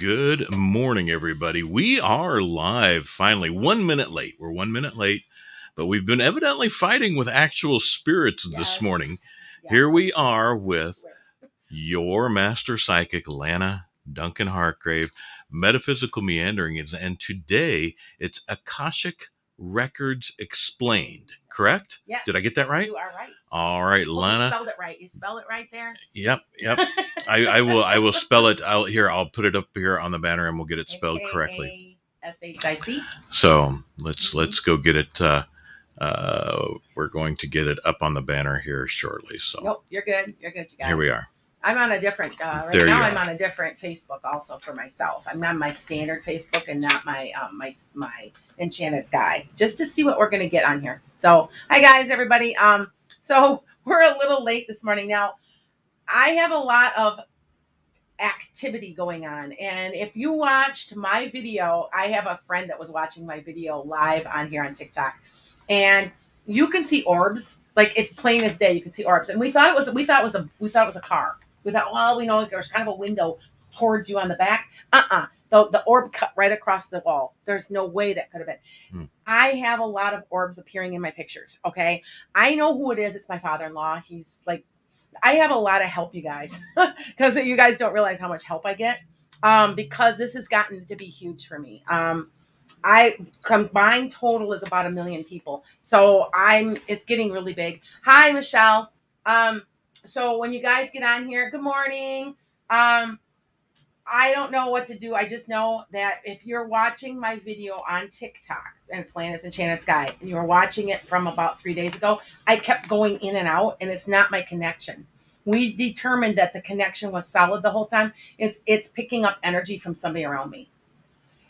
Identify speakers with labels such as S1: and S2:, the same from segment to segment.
S1: Good morning, everybody. We are live finally. 1 minute late. We're 1 minute late, but we've been evidently fighting with actual spirits this morning. Here we are with your master psychic, Lana Duncan Hartgrave, Metaphysical Meanderings, and today it's Akashic Records Explained, correct?
S2: Yes.
S1: Did I get that right?
S2: You are right.
S1: All right, Lana.
S2: You spelled it right. You spelled it right there.
S1: Yep. I will spell it. I'll put it up here on the banner and we'll get it spelled correctly.
S2: Akashic.
S1: So let's go get it. We're going to get it up on the banner here shortly. So
S2: nope, you're good. You're good. You got
S1: here
S2: it.
S1: we are.
S2: I'm on a different right
S1: there
S2: now. I'm on a different Facebook also for myself. I'm not my standard Facebook and not my my Enchanted Sky. Just to see what we're gonna get on here. So hi guys, everybody. So we're a little late this morning. Now I have a lot of activity going on, and if you watched my video, I have a friend that was watching my video live on here on TikTok, and you can see orbs. Like, it's plain as day. You can see orbs, and we thought it was a car. We thought, well, we know there's kind of a window towards you on the back. The orb cut right across the wall. There's no way that could have been. I have a lot of orbs appearing in my pictures. Okay, I know who it is. It's my father-in-law. He's like, I have a lot of help, you guys, because you guys don't realize how much help I get, because this has gotten to be huge for me. I combined total is about 1 million people. So it's getting really big. Hi, Michelle. So when you guys get on here, good morning. I don't know what to do. I just know that if you're watching my video on TikTok, and it's Lana'sEnchantedSkye, and you were watching it from about 3 days ago, I kept going in and out, and it's not my connection. We determined that the connection was solid the whole time. It's picking up energy from somebody around me.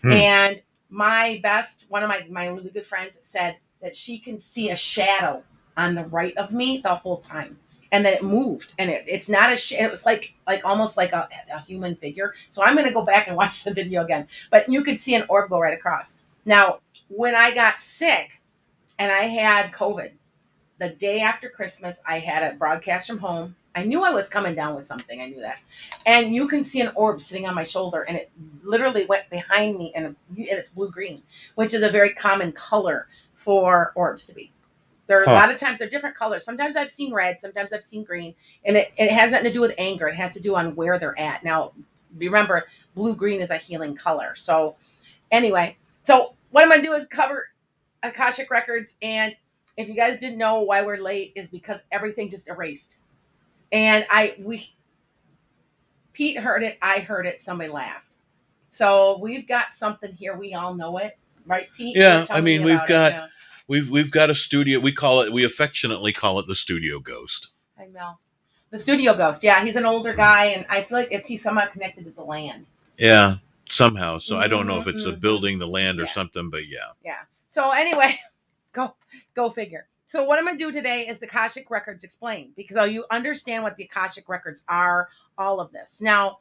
S2: And one of my really good friends said that she can see a shadow on the right of me the whole time. And then it moved, and it's not it was like almost like a human figure. So I'm going to go back and watch the video again. But you could see an orb go right across. Now, when I got sick and I had COVID, the day after Christmas, I had a broadcast from home. I knew I was coming down with something. I knew that. And you can see an orb sitting on my shoulder, and it literally went behind me, and it's blue-green, which is a very common color for orbs to be. There are a lot of times they're different colors. Sometimes I've seen red, sometimes I've seen green, and it has nothing to do with anger. It has to do on where they're at. Now, remember, blue-green is a healing color. So anyway, so what I'm going to do is cover Akashic Records, and if you guys didn't know why we're late, is because everything just erased. And Pete heard it, I heard it, somebody laughed. So we've got something here. We all know it, right, Pete?
S1: Yeah, I mean, we've got a studio. We affectionately call it the studio ghost.
S2: I know. The studio ghost. Yeah, he's an older guy, and I feel like he's somehow connected to the land.
S1: Yeah, somehow. So I don't know if it's the building, the land, or something, but yeah.
S2: Yeah. So anyway, go figure. So what I'm going to do today is the Akashic Records Explained, because you understand what the Akashic Records are, all of this. Now,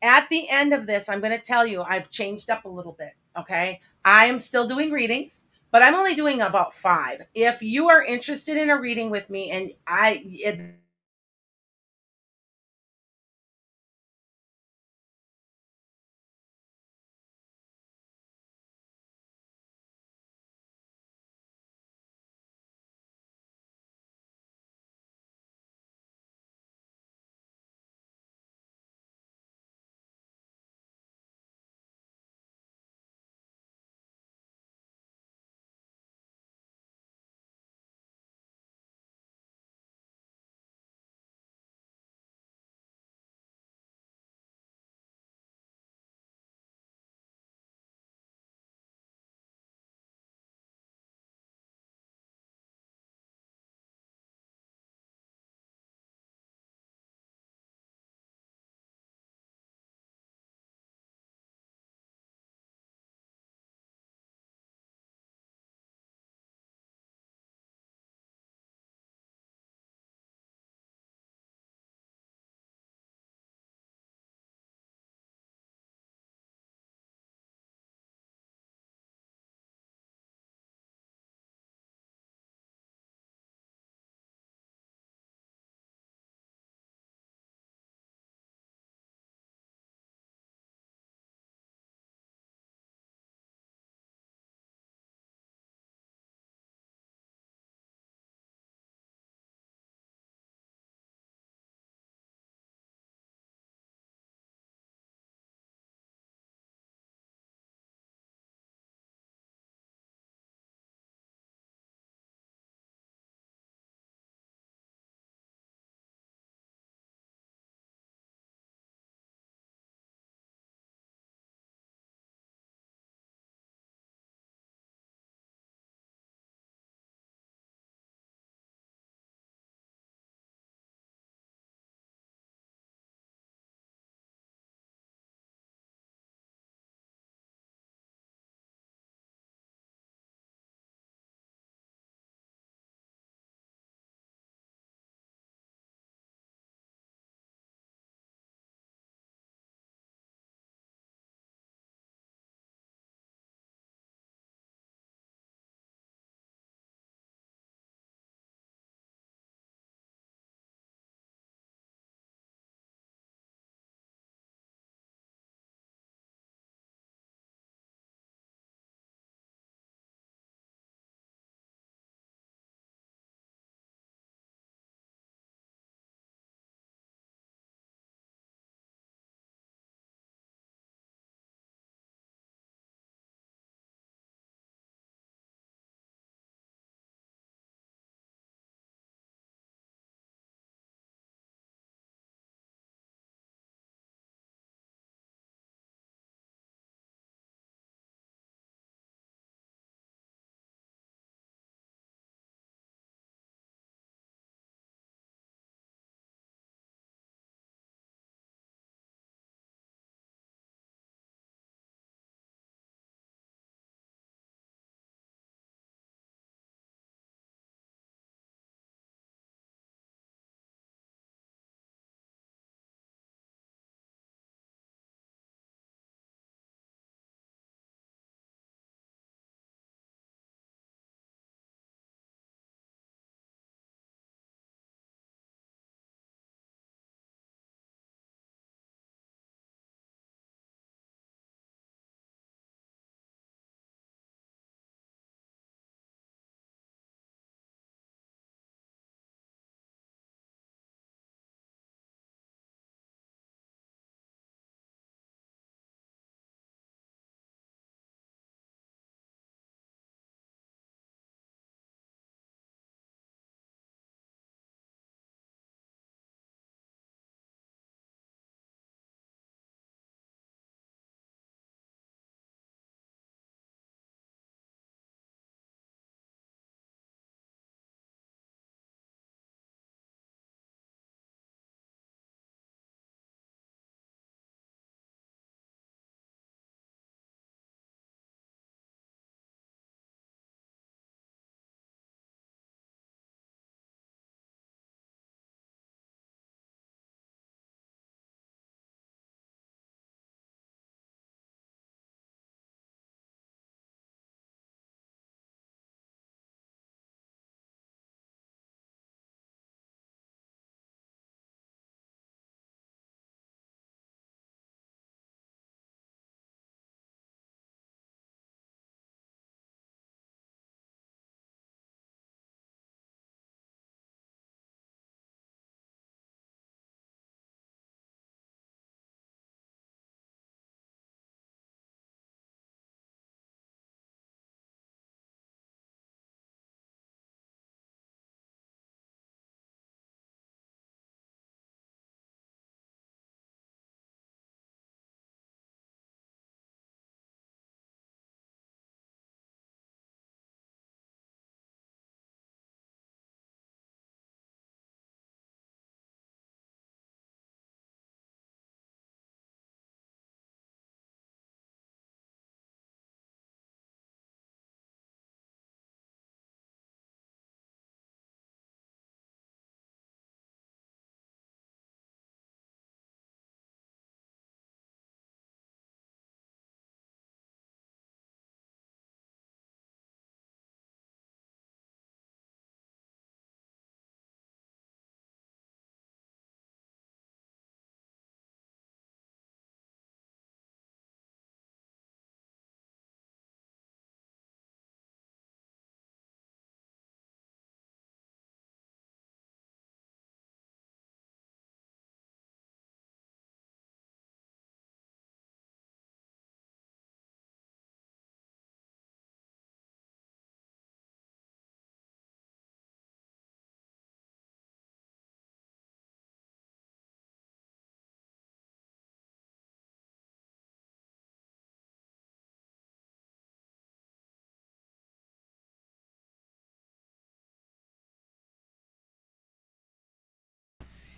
S2: at the end of this, I'm going to tell you I've changed up a little bit, okay? I am still doing readings, but I'm only doing about 5. If you are interested in a reading with me, and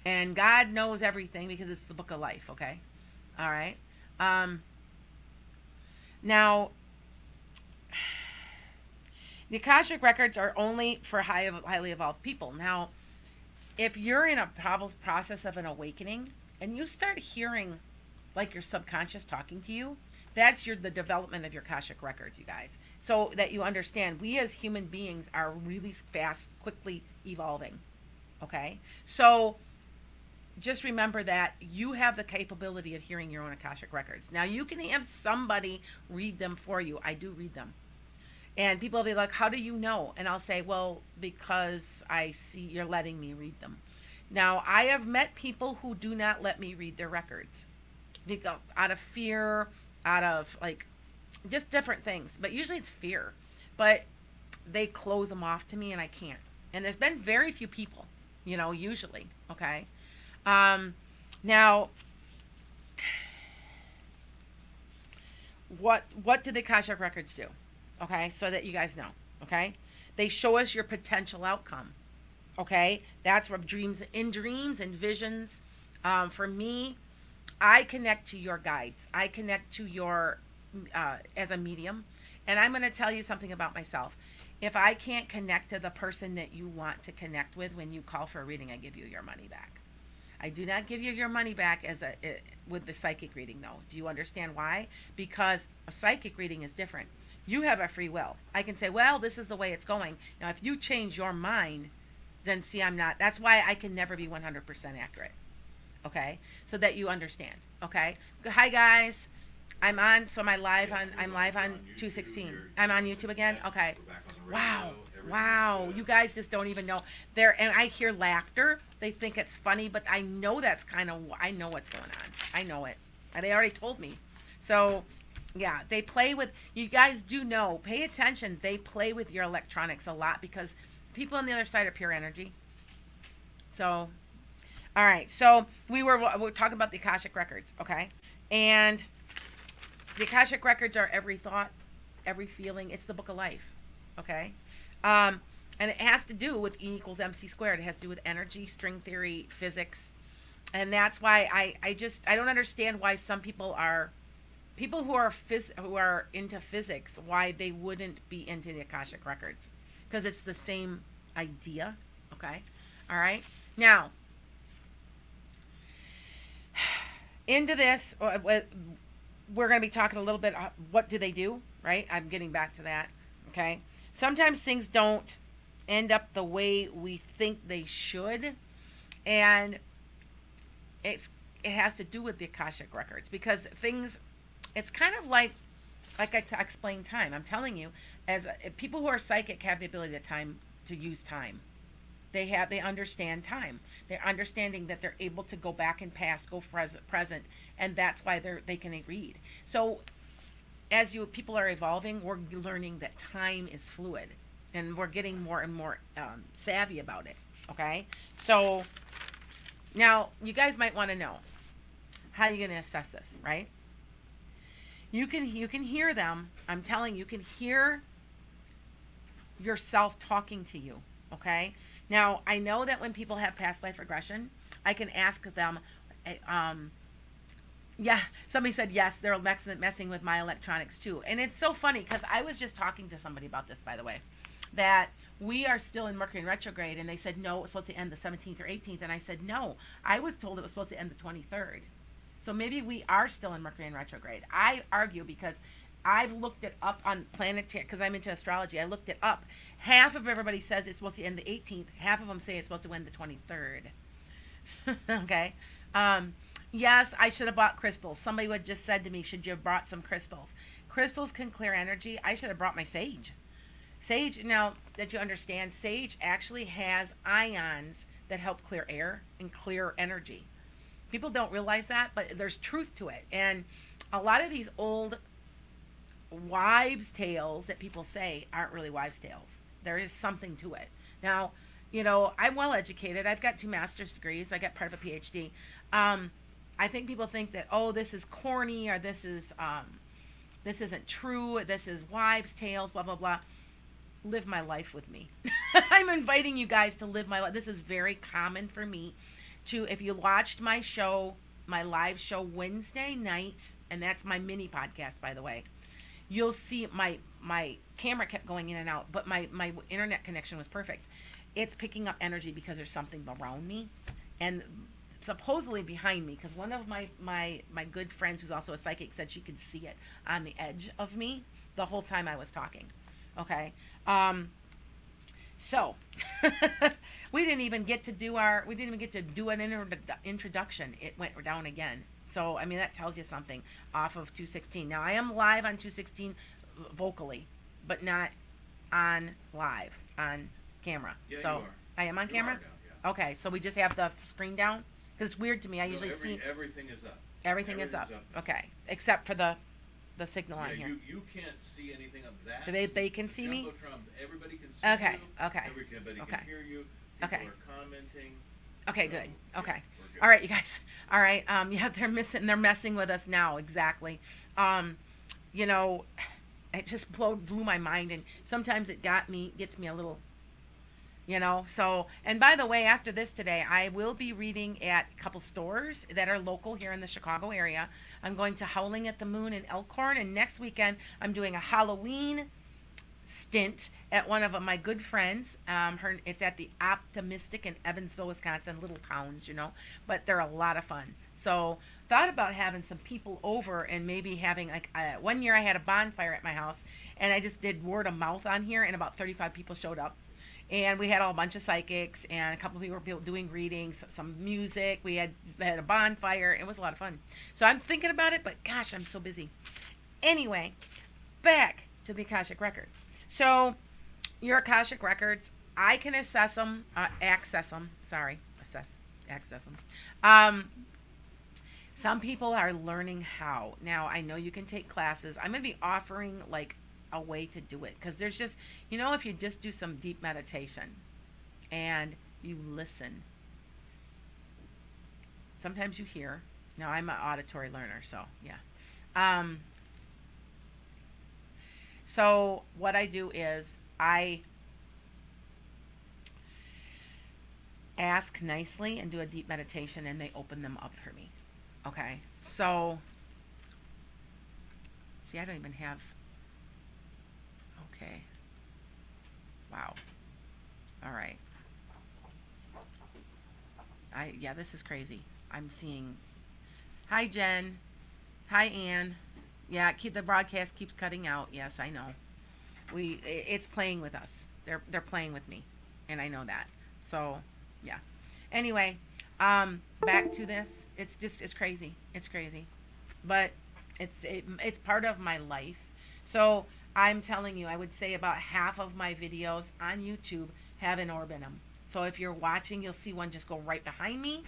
S2: And God knows everything because it's the book of life, okay? All right. Now, the Akashic Records are only for highly evolved people. Now, if you're in a process of an awakening and you start hearing like your subconscious talking to you, that's the development of your Akashic Records, you guys. So that you understand, we as human beings are really fast, quickly evolving. Okay? So just remember that you have the capability of hearing your own Akashic Records. Now, you can have somebody read them for you. I do read them. And people will be like, how do you know? And I'll say, well, because I see you're letting me read them. Now, I have met people who do not let me read their records. They go out of fear, out of like just different things. But usually it's fear. But they close them off to me and I can't. And there's been very few people, usually. Okay. Now, what do the Akashic Records do? Okay, so that you guys know. Okay, they show us your potential outcome. Okay, that's from dreams and visions. For me, I connect to your guides. I connect to your as a medium, and I'm going to tell you something about myself. If I can't connect to the person that you want to connect with when you call for a reading, I give you your money back. I do not give you your money back with the psychic reading, though. Do you understand why? Because a psychic reading is different. You have a free will. I can say, well, this is the way it's going. Now, if you change your mind, then see, I'm not. That's why I can never be 100% accurate. Okay? So that you understand. Okay? Hi, guys. I'm live on 216. I'm on YouTube again? Okay. Wow. You guys just don't even know. And I hear laughter. They think it's funny, but I know I know what's going on. I know it. And they already told me. So, yeah, they play with, you guys do know, pay attention. They play with your electronics a lot because people on the other side are pure energy. So, all right. So we're talking about the Akashic Records, okay? And the Akashic Records are every thought, every feeling. It's the book of life, okay? And it has to do with E equals MC squared. It has to do with energy, string theory, physics. And that's why I don't understand why some people who are into physics, why they wouldn't be into the Akashic Records. Because it's the same idea, okay? All right? Now, into this, we're going to be talking a little bit, what do they do, right? I'm getting back to that, okay? Sometimes things don't end up the way we think they should, and it has to do with the Akashic Records, because it's kind of like I explained time. I'm telling you, people who are psychic have the ability to use time. They understand time. They're understanding that they're able to go back and past, go present, and that's why they can read. So as people are evolving, we're learning that time is fluid, and we're getting more and more savvy about it. Okay, so now you guys might want to know how you're going to assess this, right? You can hear them. I'm telling you, can hear yourself talking to you. Okay. Now, I know that when people have past life regression, I can ask them, yeah, somebody said, yes, they're messing with my electronics too. And it's so funny because I was just talking to somebody about this, by the way, that we are still in Mercury in retrograde. And they said, no, it's supposed to end the 17th or 18th. And I said, no, I was told it was supposed to end the 23rd. So maybe we are still in Mercury in retrograde. I argue because I've looked it up on planetary, because I'm into astrology. I looked it up. Half of everybody says it's supposed to end the 18th. Half of them say it's supposed to end the 23rd. Okay. Yes, I should have bought crystals. Somebody would just said to me, should you have brought some crystals? Crystals can clear energy. I should have brought my sage. Sage, now that you understand, sage actually has ions that help clear air and clear energy. People don't realize that, but there's truth to it. And a lot of these old wives' tales that people say aren't really wives' tales. There is something to it. Now, I'm well educated. I've got 2 master's degrees. I got part of a PhD. I think people think that, oh, this is corny, or this isn't true. This is wives' tales, blah, blah, blah. Live my life with me. I'm inviting you guys to live my life. This is very common for me if you watched my show, my live show Wednesday night, and that's my mini podcast, by the way, you'll see my camera kept going in and out, but my internet connection was perfect. It's picking up energy because there's something around me, and supposedly behind me, because one of my good friends who's also a psychic said she could see it on the edge of me the whole time I was talking. Okay. So we didn't even get to do an introduction. It went down again. So I mean, that tells you something off of 216. Now I am live on 216 vocally, but not on live on camera.
S1: Yeah,
S2: so
S1: you are.
S2: I am on camera.
S1: Now, yeah.
S2: Okay, so we just have the screen down because it's weird to me. I usually see
S1: everything is up.
S2: Everything is up. Okay, except for the signal on here.
S1: You can't see anything of that.
S2: They can see me?
S1: Everybody can see
S2: Okay,
S1: you.
S2: okay.
S1: Everybody
S2: Okay.
S1: can hear you. People
S2: Okay.
S1: are commenting.
S2: Okay, good.
S1: Yeah,
S2: Okay.
S1: we're good.
S2: All right, you guys. All right. Yeah, they're messing with us now. Exactly. You know, it just blew my mind, and sometimes it gets me a little, you know. So, and by the way, after this today, I will be reading at a couple stores that are local here in the Chicago area. I'm going to Howling at the Moon in Elkhorn, and next weekend I'm doing a Halloween stint at one of my good friends. It's at the Optimistic in Evansville, Wisconsin, little towns, you know, but they're a lot of fun. So thought about having some people over and maybe having like one year I had a bonfire at my house, and I just did word of mouth on here, and about 35 people showed up. And we had a bunch of psychics, and a couple of people were doing readings, some music. We had a bonfire. It was a lot of fun. So I'm thinking about it, but gosh, I'm so busy. Anyway, back to the Akashic Records. So your Akashic Records, I can access them. Some people are learning how. Now, I know you can take classes. I'm going to be offering like a way to do it, because there's just, you know, if you just do some deep meditation and you listen, sometimes you hear. Now, I'm an auditory learner, so yeah. So what I do is I ask nicely and do a deep meditation, and they open them up for me. Okay, so see, I don't even have. Okay. Wow. All right. Yeah, this is crazy. I'm seeing. Hi, Jen. Hi, Ann. Yeah, the broadcast keeps cutting out. Yes, I know. It's playing with us. They're playing with me, and I know that. So, yeah. Anyway, back to this. It's crazy. It's crazy, but it's part of my life. So I'm telling you, I would say about half of my videos on YouTube have an orb in them. So if you're watching, you'll see one just go right behind me.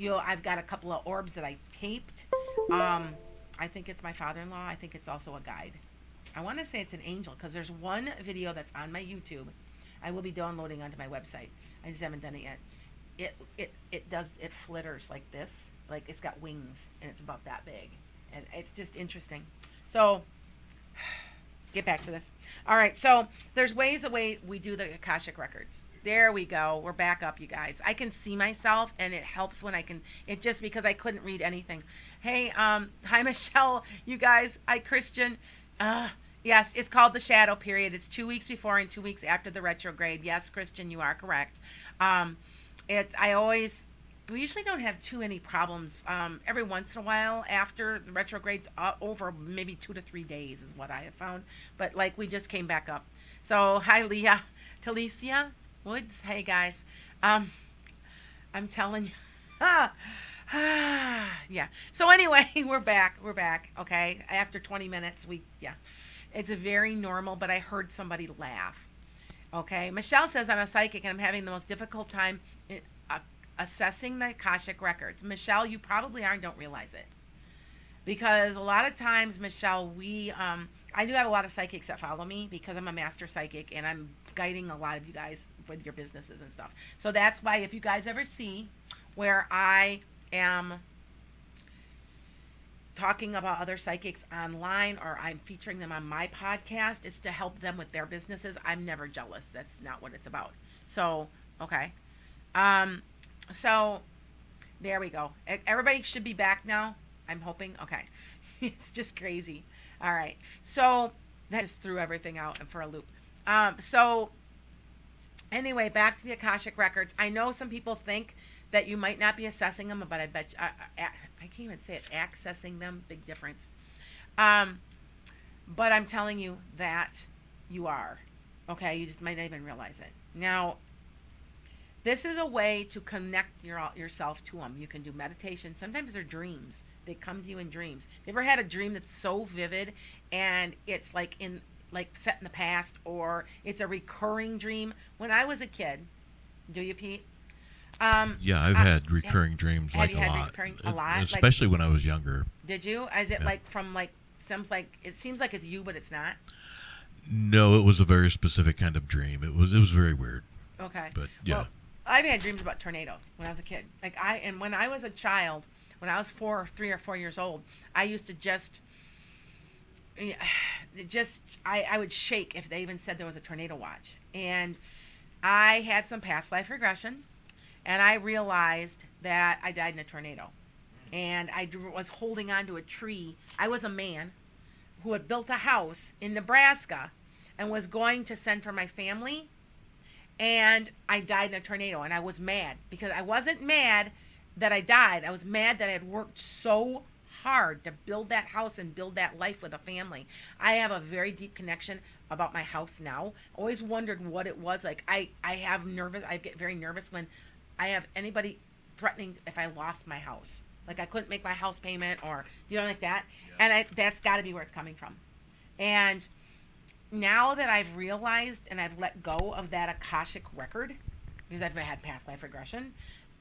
S2: I've got a couple of orbs that I taped. I think it's my father-in-law. I think it's also a guide. I want to say it's an angel, because there's one video that's on my YouTube. I will be downloading onto my website. I just haven't done it yet. It flitters like this, like it's got wings, and it's about that big, and it's just interesting. So get back to this. All right, so there's ways the way we do the Akashic Records. There we go. We're back up, you guys. I can see myself, and it helps when I can. It just because I couldn't read anything. Hey, hi Michelle, you guys. Hi Christian. Yes, it's called the shadow period. It's 2 weeks before and 2 weeks after the retrograde. Yes, Christian, you are correct. We usually don't have too many problems. Every once in a while after the retrograde's over, maybe 2 to 3 days is what I have found. But like we just came back up. So hi Leah, Talicia Woods. Hey guys, I'm telling you. Yeah. So anyway, we're back. Okay. After 20 minutes, it's a very normal. But I heard somebody laugh. Okay. Michelle says I'm a psychic and I'm having the most difficult time assessing the Akashic Records. Michelle, you probably are and don't realize it. Because a lot of times, Michelle, I do have a lot of psychics that follow me because I'm a master psychic and I'm guiding a lot of you guys with your businesses and stuff. So that's why if you guys ever see where I am talking about other psychics online or I'm featuring them on my podcast, it's to help them with their businesses. I'm never jealous. That's not what it's about. So, okay. So There we go. Everybody should be back now. I'm hoping. Okay. It's just crazy. All right. So that just threw everything out and for a loop. So anyway, back to the Akashic Records. I know some people think that you might not be assessing them, but I bet you, I can't even say it. Accessing them, big difference. But I'm telling you that you are. Okay, you just might not even realize it. Now, this is a way to connect yourself to them. You can do meditation. Sometimes they're dreams. They come to you in dreams. You ever had a dream that's so vivid and it's like set in the past, or it's a recurring dream? When I was a kid, do you, Pete?
S3: Yeah, I've had recurring dreams like
S2: a lot,
S3: especially when I was younger.
S2: Did you? Is it like from like it seems like it's you, but it's not?
S3: No, it was a very specific kind of dream. It was very weird.
S2: Okay.
S3: But yeah.
S2: Well, I've had dreams about tornadoes when I was a kid. And when I was a child, when I was 3 or 4 years old, I used to I would shake if they even said there was a tornado watch. And I had some past life regression, and I realized that I died in a tornado. And I was holding onto a tree. I was a man who had built a house in Nebraska and was going to send for my family, and I died in a tornado. And I was mad because I wasn't mad that I died. I was mad that I had worked so hard to build that house and build that life with a family. I have a very deep connection about my house now. Always wondered what it was like. I get very nervous when I have anybody threatening if I lost my house. Like I couldn't make my house payment, or like that. Yeah. And that's got to be where it's coming from. And now that I've realized and I've let go of that Akashic record, because I've had past life regression,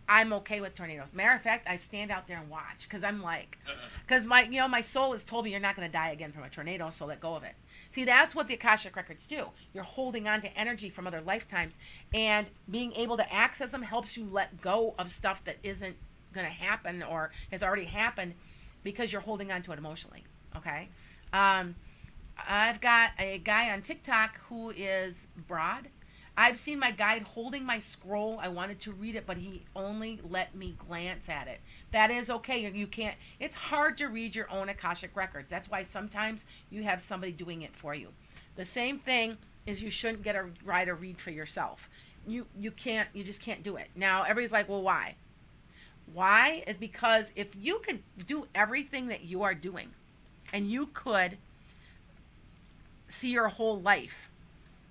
S2: I'm okay with tornadoes. Matter of fact, I stand out there and watch because I'm like, because my soul has told me you're not going to die again from a tornado, so let go of it. See, that's what the Akashic records do. You're holding on to energy from other lifetimes, and being able to access them helps you let go of stuff that isn't going to happen or has already happened because you're holding on to it emotionally. Okay. I've got a guy on TikTok who is broad. I've seen my guide holding my scroll. I wanted to read it, but he only let me glance at it. That is okay. You can't. It's hard to read your own Akashic records. That's why sometimes you have somebody doing it for you. The same thing is you shouldn't get a read for yourself. You can't. You just can't do it. Now everybody's like, well, why? Why is because if you could do everything that you are doing, and you could see your whole life,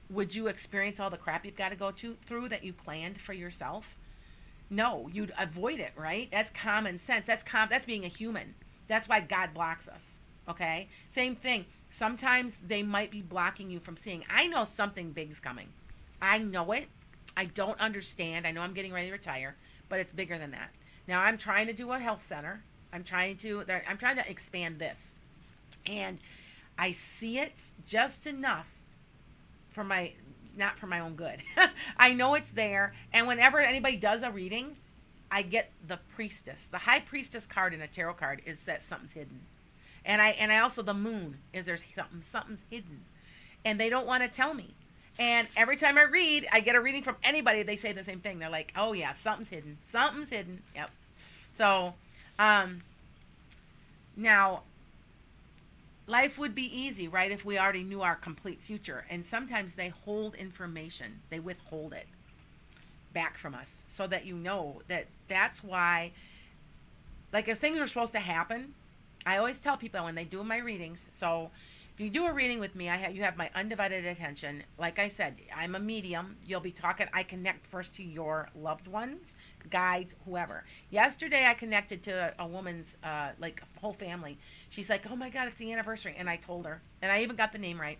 S2: would you experience all the crap you've got to go through that you planned for yourself? No, you'd avoid it, right? That's common sense. That's being a human. That's why God blocks us. Okay? Same thing. Sometimes they might be blocking you from seeing. I know something big's coming. I know it. I don't understand. I know I'm getting ready to retire, but it's bigger than that. Now I'm trying to do a health center. I'm trying to expand this. And I see it just enough for not for my own good. I know it's there, and whenever anybody does a reading, I get the priestess. The high priestess card in a tarot card is that something's hidden. And I also, the moon is there's something's hidden. And they don't want to tell me. And every time I get a reading from anybody, they say the same thing. They're like, oh yeah, something's hidden. Something's hidden. Yep. So, now, life would be easy, right, if we already knew our complete future. And sometimes they hold information. They withhold it back from us so that you know that's why, like, if things are supposed to happen, I always tell people when they do my readings, so if you do a reading with me, you have my undivided attention. Like I said, I'm a medium. You'll be talking. I connect first to your loved ones, guides, whoever. Yesterday, I connected to a woman's, whole family. She's like, oh my God, it's the anniversary. And I told her, and I even got the name right.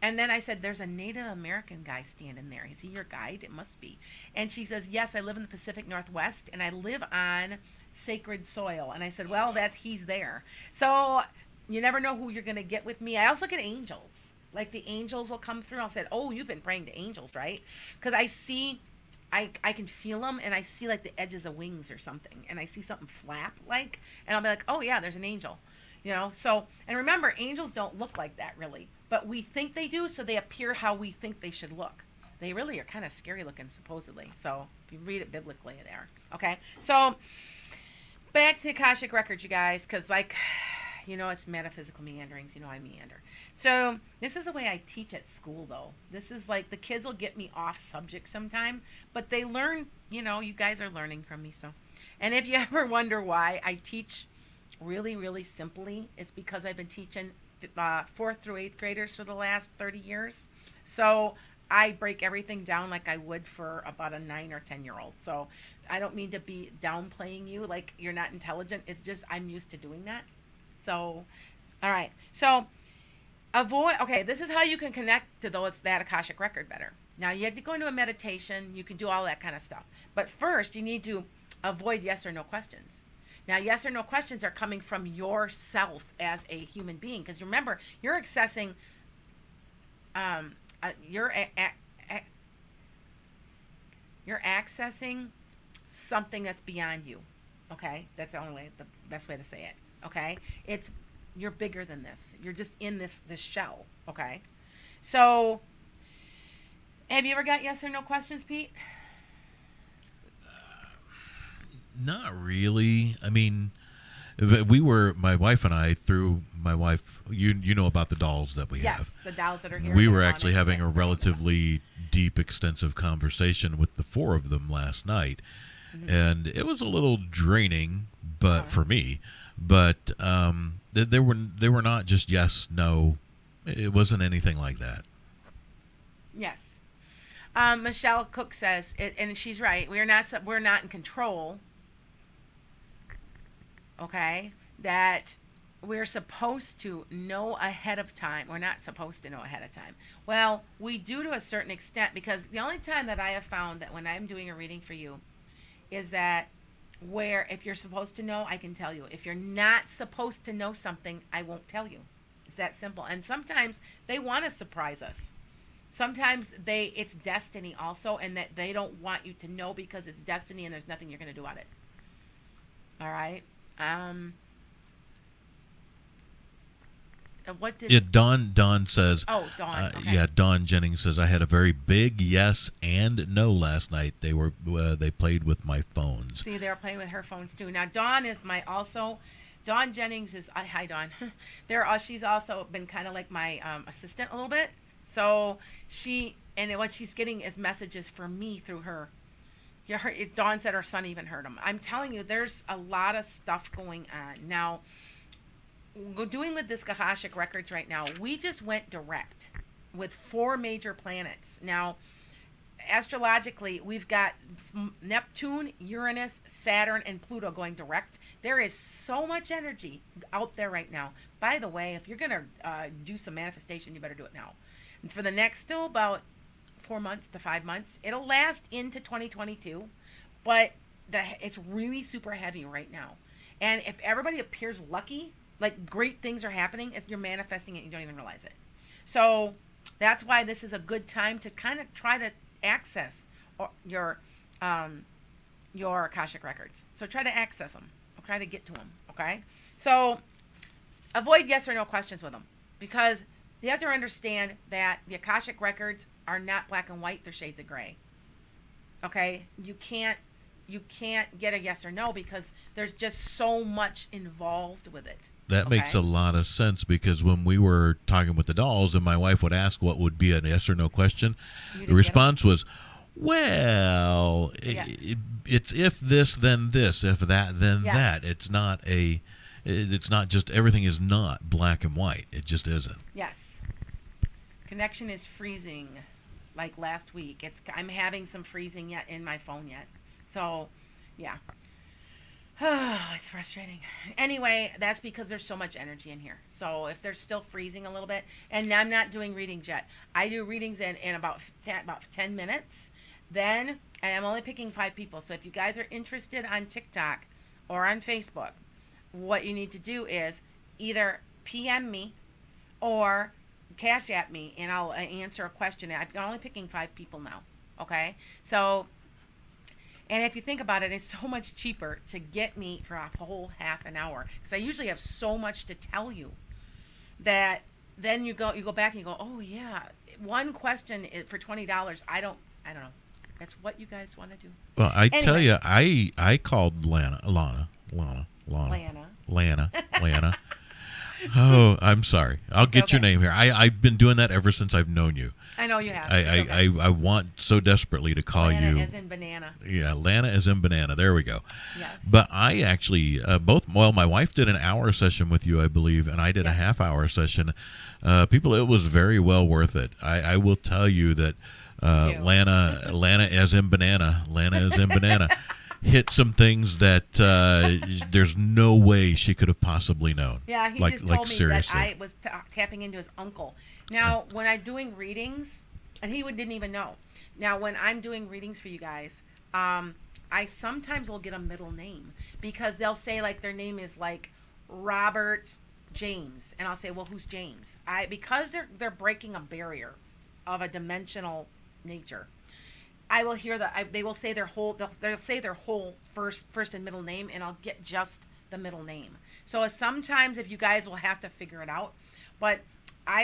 S2: And then I said, there's a Native American guy standing there. Is he your guide? It must be. And she says, yes, I live in the Pacific Northwest, and I live on sacred soil. And I said, well, he's there. So you never know who you're going to get with me. I also get angels. Like the angels will come through. I'll say, oh, you've been praying to angels, right? Because I can feel them, and I see like the edges of wings or something. And I see something flap like, and I'll be like, oh yeah, there's an angel. So, and remember, angels don't look like that really. But we think they do, so they appear how we think they should look. They really are kind of scary looking, supposedly. So if you read it biblically, they are. Okay? So back to Akashic Records, you guys, because, like, it's metaphysical meanderings. I meander. So this is the way I teach at school, though. This is like the kids will get me off subject sometime, but they learn, you guys are learning from me. So, and if you ever wonder why I teach really, really simply, it's because I've been teaching 4th through 8th graders for the last 30 years. So I break everything down like I would for about a 9 or 10-year-old. So I don't mean to be downplaying you like you're not intelligent. It's just I'm used to doing that. So, all right. So okay, this is how you can connect to that Akashic record better. Now, you have to go into a meditation. You can do all that kind of stuff. But first, you need to avoid yes or no questions. Now, yes or no questions are coming from yourself as a human being. Because remember, you're accessing, you're accessing something that's beyond you. Okay? That's the best way to say it. Okay? You're bigger than this. You're just in this shell. Okay? So, have you ever got yes or no questions, Pete?
S3: Not really. I mean, my wife and I, through my wife, you know about the dolls that we have.
S2: Yes, the dolls that are here.
S3: We were actually having a relatively deep, extensive conversation with the 4 of them last night. Mm-hmm. And it was a little draining, but for me, but they were not just yes, no. It wasn't anything like that.
S2: Yes. Michelle Cook says, and she's right. We're not in control. Okay, that we're supposed to know ahead of time. We're not supposed to know ahead of time. Well, we do to a certain extent, because the only time that I have found that when I'm doing a reading for you is that where if you're supposed to know, I can tell you. If you're not supposed to know something, I won't tell you. It's that simple. And sometimes they want to surprise us. Sometimes it's destiny also, and that they don't want you to know because it's destiny and there's nothing you're going to do about it. All right. What did
S3: Dawn says?
S2: Oh, Dawn. Okay.
S3: Yeah, Dawn Jennings says I had a very big yes and no last night. They played with my phones.
S2: See, they were playing with her phones too. Now, Dawn is Dawn Jennings is hi Dawn. She's also been kind of like my assistant a little bit. So what she's getting is messages from me through her. It's Dawn said her son even heard them. I'm telling you, there's a lot of stuff going on. Now, doing with this Akashic Records right now, we just went direct with 4 major planets. Now, astrologically, we've got Neptune, Uranus, Saturn, and Pluto going direct. There is so much energy out there right now. By the way, if you're going to do some manifestation, you better do it now. And for the next still about 4 months to 5 months, it'll last into 2022, but it's really super heavy right now. And if everybody appears lucky, like great things are happening, as you're manifesting it, you don't even realize it. So that's why this is a good time to kind of try to access your Akashic Records. So try to access them, or try to get to them. Okay. So avoid yes or no questions with them, because you have to understand that the Akashic Records are not black and white; they're shades of gray. Okay, you can't get a yes or no because there's just so much involved with it.
S3: That makes a lot of sense, because when we were talking with the dolls and my wife would ask what would be a yes or no question, the response was, well, it's if this, then this, if that, then that. It's not just everything is not black and white. It just isn't.
S2: Yes. Connection is freezing, like last week. I'm having some freezing yet in my phone yet. So, yeah. Oh, it's frustrating. Anyway, that's because there's so much energy in here. So if they're still freezing a little bit, and I'm not doing readings yet. I do readings in about 10 minutes. Then, and I'm only picking 5 people. So if you guys are interested on TikTok or on Facebook, what you need to do is either PM me or Cash App me, and I'll answer a question. I'm only picking 5 people now. Okay? So, and if you think about it, it's so much cheaper to get me for a whole half an hour, because I usually have so much to tell you that then you go back and you go, oh yeah, one question for $20. I don't know. That's what you guys want to do.
S3: Well, tell you, I called Lana Lana. Oh, I'm sorry. I'll get your name here. I've been doing that ever since I've known you.
S2: I know you have.
S3: I want so desperately to call
S2: Lana
S3: you.
S2: as in banana.
S3: Yeah, Lana as in banana. There we go.
S2: Yes.
S3: But I actually, my wife did an hour session with you, I believe, and I did a half-hour session. People, it was very well worth it. I will tell you that Lana as in banana, hit some things that there's no way she could have possibly known.
S2: Yeah, he just told me that I was tapping into his uncle. Now, when I'm doing readings, and he didn't even know. Now, when I'm doing readings for you guys, I sometimes will get a middle name because they'll say like their name is like Robert James, and I'll say, well, who's James? Because they're breaking a barrier of a dimensional nature. I will hear that they will say their whole first and middle name, and I'll get just the middle name. So sometimes if you guys will have to figure it out, but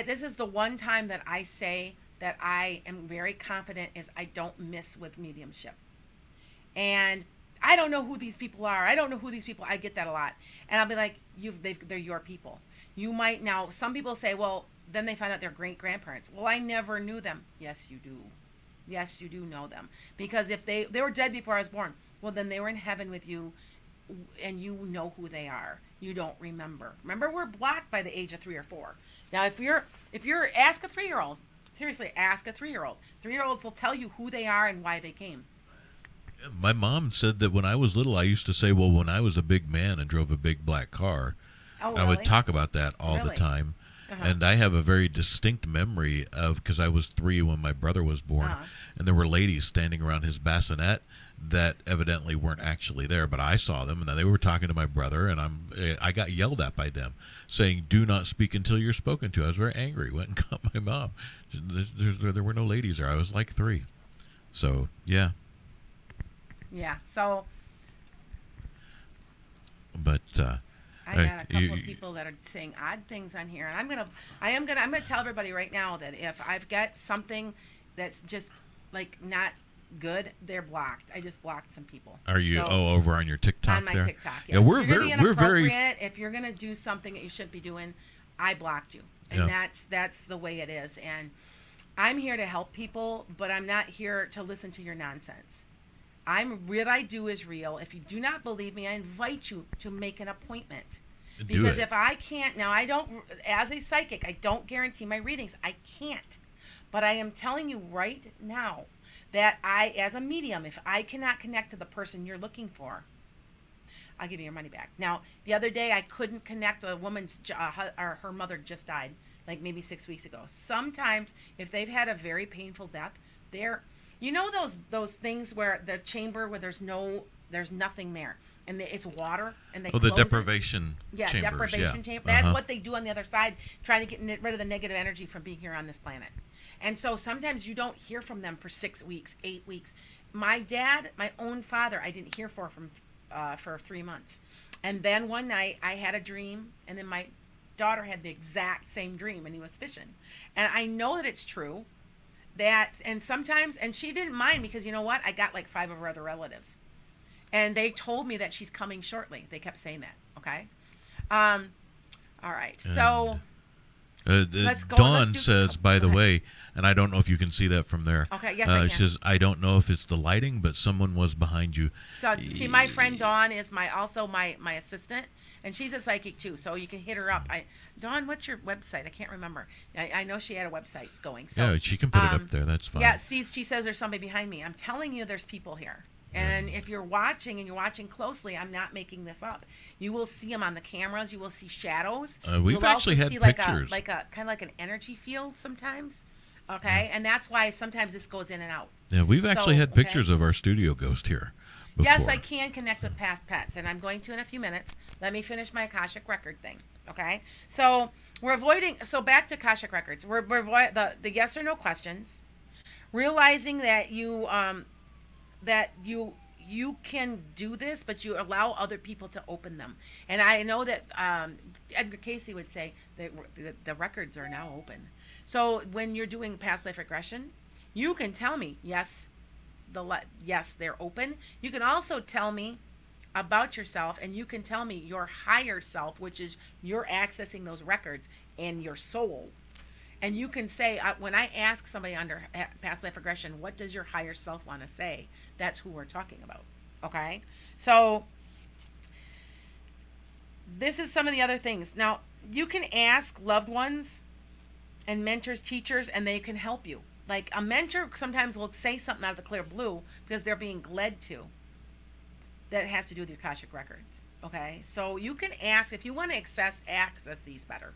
S2: this is the one time that I say that I am very confident is I don't miss with mediumship. And I don't know who these people are. I get that a lot. And I'll be like, they're your people. You might now, some people say, well, then they find out they're great-grandparents. Well, I never knew them. Yes, you do. Yes, you do know them. Because if they were dead before I was born, well, then they were in heaven with you, and you know who they are. You don't remember. Remember, we're blocked by the age of 3 or 4. Now, if you're ask a 3-year-old, seriously, ask a 3-year-old. 3-year-olds will tell you who they are and why they came.
S3: My mom said that when I was little, I used to say, well, when I was a big man and drove a big black car,
S2: really?
S3: I would talk about that all the time. And I have a very distinct memory of, because I was 3 when my brother was born, and there were ladies standing around his bassinet that evidently weren't actually there, but I saw them, and they were talking to my brother, and I got yelled at by them, saying, do not speak until you're spoken to. I was very angry, went and got my mom. There were no ladies there. I was like 3. So, yeah.
S2: Yeah, so...
S3: But...
S2: I got a couple of people that are saying odd things on here, and I'm gonna tell everybody right now that if I've got something that's just like not good, they're blocked. I just blocked some people.
S3: Are you over on your TikTok?
S2: On my
S3: there?
S2: TikTok, yes.
S3: Yeah, we're very.
S2: If you're gonna do something that you shouldn't be doing, I blocked you, and that's the way it is. And I'm here to help people, but I'm not here to listen to your nonsense. What I do is real. If you do not believe me, I invite you to make an appointment. Because if I can't, now I don't, as a psychic, I don't guarantee my readings. I can't. But I am telling you right now that as a medium, if I cannot connect to the person you're looking for, I'll give you your money back. Now, the other day I couldn't connect with a woman's, her mother just died, like maybe 6 weeks ago. Sometimes, if they've had a very painful death, you know those things where the chamber where there's nothing there, and it's water, and they
S3: the deprivation chambers.
S2: Deprivation chamber. That's what they do on the other side, trying to get rid of the negative energy from being here on this planet. And so sometimes you don't hear from them for 6 weeks, 8 weeks. My dad, my own father, I didn't hear for 3 months, and then one night I had a dream, and then my daughter had the exact same dream, and he was fishing, and I know that it's true. And sometimes, and she didn't mind because you know what? I got like 5 of her other relatives. And they told me that she's coming shortly. They kept saying that, okay? All right, so let's go.
S3: Dawn says, by the way, and I don't know if you can see that from there.
S2: Okay, yes, I can.
S3: She says, I don't know if it's the lighting, but someone was behind you.
S2: So, see, my friend Dawn is also my assistant, and she's a psychic too, so you can hit her up. Dawn, what's your website? I can't remember. I know she had a website going. So,
S3: yeah, she can put it up there. That's fine.
S2: Yeah, see, she says there's somebody behind me. I'm telling you, there's people here. And if you're watching and you're watching closely, I'm not making this up. You will see them on the cameras. You will see shadows.
S3: We've actually had pictures.
S2: Like a kind of like an energy field sometimes. Okay, and that's why sometimes this goes in and out.
S3: Yeah, we've actually had pictures of our studio ghost here before.
S2: Yes, I can connect with past pets, and I'm going to in a few minutes. Let me finish my Akashic record thing. Okay, so we're avoiding. So back to Akashic records. We're the yes or no questions, realizing that you can do this, but you allow other people to open them. And I know that Edgar Casey would say that the records are now open. So when you're doing past life regression, you can tell me, yes, they're open. You can also tell me, about yourself, and you can tell me your higher self, which is you're accessing those records and your soul. And you can say, when I ask somebody under past life regression, what does your higher self want to say? That's who we're talking about. Okay? So, this is some of the other things. Now, you can ask loved ones and mentors, teachers, and they can help you. Like a mentor sometimes will say something out of the clear blue because they're being led to. That has to do with the Akashic Records. Okay? So, you can ask if you want to access these better.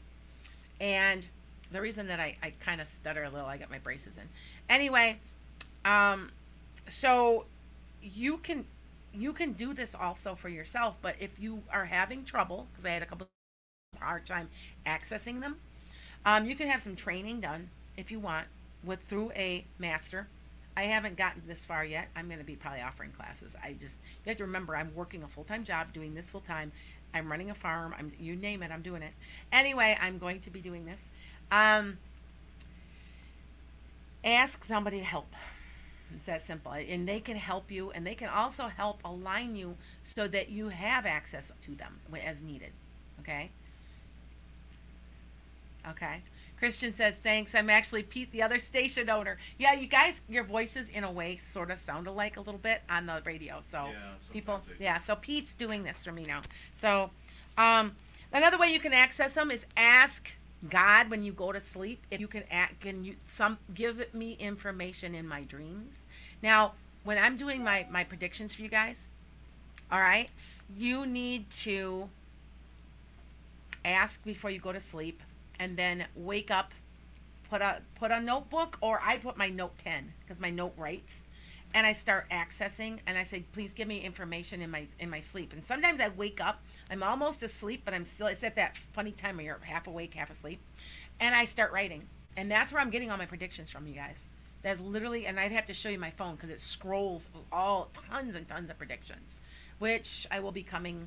S2: And the reason that I kind of stutter a little, I got my braces in. Anyway, so you can do this also for yourself, but if you are having trouble, because I had a couple of hard time accessing them, you can have some training done if you want through a master. I haven't gotten this far yet. I'm going to be probably offering classes. You have to remember, I'm working a full-time job, doing this full-time. I'm running a farm. You name it, I'm doing it. Anyway, I'm going to be doing this. Ask somebody to help. It's that simple. And they can help you, and they can also help align you so that you have access to them as needed. Okay? Okay. Christian says, thanks. I'm actually Pete, the other station owner. Yeah, you guys, your voices in a way sort of sound alike a little bit on the radio. So so Pete's doing this for me now. So another way you can access them is ask God when you go to sleep. If you can give me information in my dreams. Now, when I'm doing my predictions for you guys, all right, you need to ask before you go to sleep. And then wake up, put a notebook, or I put my note pen because my note writes, and I start accessing, and I say, please give me information in my sleep. And sometimes I wake up, I'm almost asleep, but it's at that funny time where you're half awake, half asleep, and I start writing, and that's where I'm getting all my predictions from, you guys. That's literally, and I'd have to show you my phone because it scrolls tons and tons of predictions, which I will be coming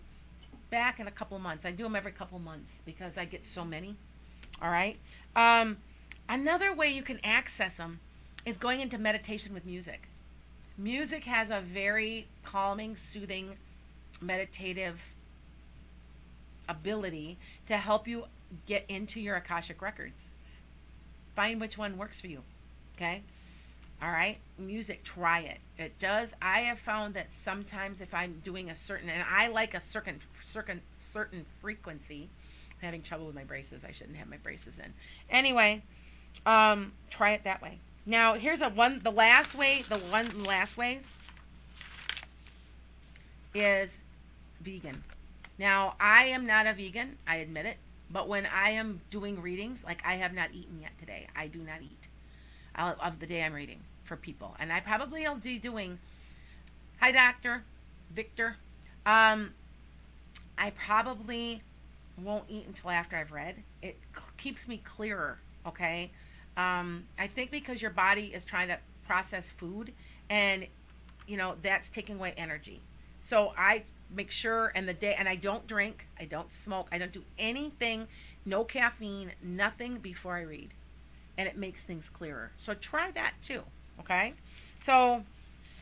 S2: back in a couple months. I do them every couple months because I get so many. All right. Another way you can access them is going into meditation with music. Music has a very calming, soothing, meditative ability to help you get into your Akashic Records. Find which one works for you. Okay. All right. Music, try it. It does. I have found that sometimes if I'm doing a certain, and I like a certain frequency. I'm having trouble with my braces. I shouldn't have my braces in. Anyway, try it that way. Now, here's the last way is vegan. Now, I am not a vegan, I admit it, but when I am doing readings, like I have not eaten yet today. I do not eat of the day I'm reading for people. And I probably will be doing, hi, Dr. Victor. I probably won't eat until after I've read. It keeps me clearer, okay? I think because your body is trying to process food, and that's taking away energy. So I make sure, and I don't drink, I don't smoke, I don't do anything, no caffeine, nothing before I read, and it makes things clearer. So try that too, okay? So